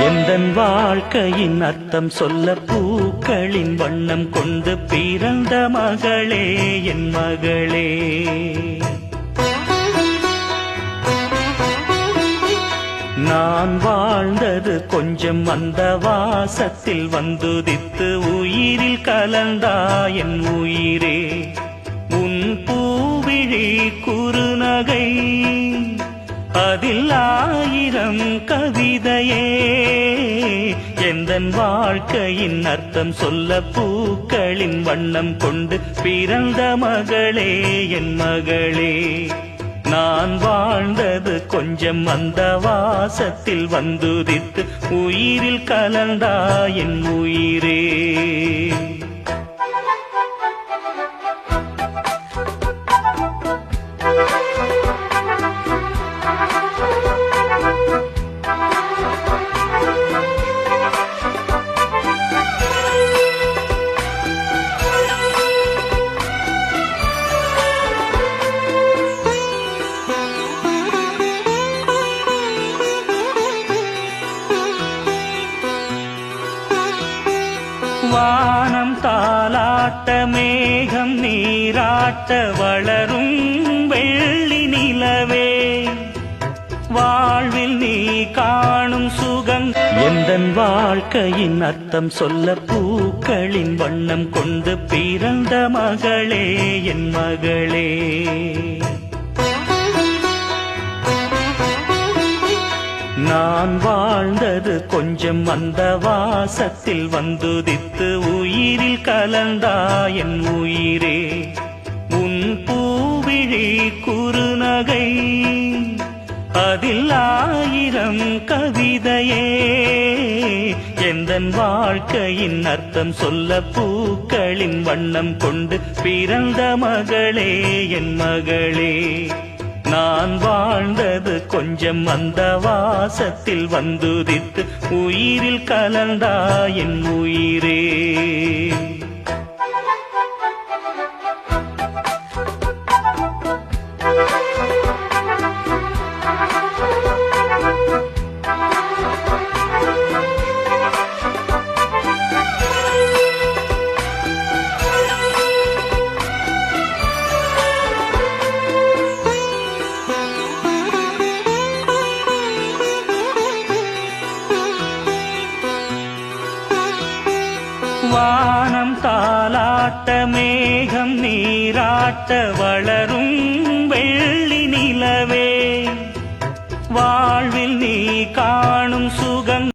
எந்தன் வாழ்க்கையின் அர்த்தம் சொல்ல பூக்களின் வண்ணம் கொண்டு பிறந்த மகளே என் மகளே. நான் வாழ்ந்தது கொஞ்சம் அந்த வாசத்தில் வந்துதித்து உயிரில் கலந்தா என் உயிரே. உன் பூவிழி குறுநகை அதில் ஆயிரம் கவிதையே. எந்தன் வாழ்க்கையின் அர்த்தம் சொல்ல பூக்களின் வண்ணம் கொண்டு பிறந்த மகளே என் மகளே. நான் வாழ்ந்தது கொஞ்சம் அந்த வாசத்தில் வந்துதித்து உயிரில் கலந்தா என் உயிரே. வானம் தாலாட்ட மேகம் நீராட்ட வளரும் வெள்ளி நிலவே. வாழ்வில் நீ காணும் சுகம் எந்தன் வாழ்க்கையின் அர்த்தம் சொல்ல பூக்களின் வண்ணம் கொண்டு பிறந்த மகளே என் மகளே. நான் வாழ்ந்தது கொஞ்சம் அந்த வாசத்தில் வந்துதித்து உயிரில் கலந்தா என் உயிரே. உன் பூவிழி குறுநகை அதில் ஆயிரம் கவிதையே. எந்தன் வாழ்க்கையின் அர்த்தம் சொல்ல பூக்களின் வண்ணம் கொண்டு பிறந்த மகளே என் மகளே. நான் வாழ்ந்தது கொஞ்சம் அந்த வாசத்தில் வந்துதித்து உயிரில் கலந்தா என் உயிரே. வானம் தாலாட்ட மேகம் நீராட்ட வளரும் வெள்ளி நிலவே. வாழ்வில் நீ காணும் சுகம்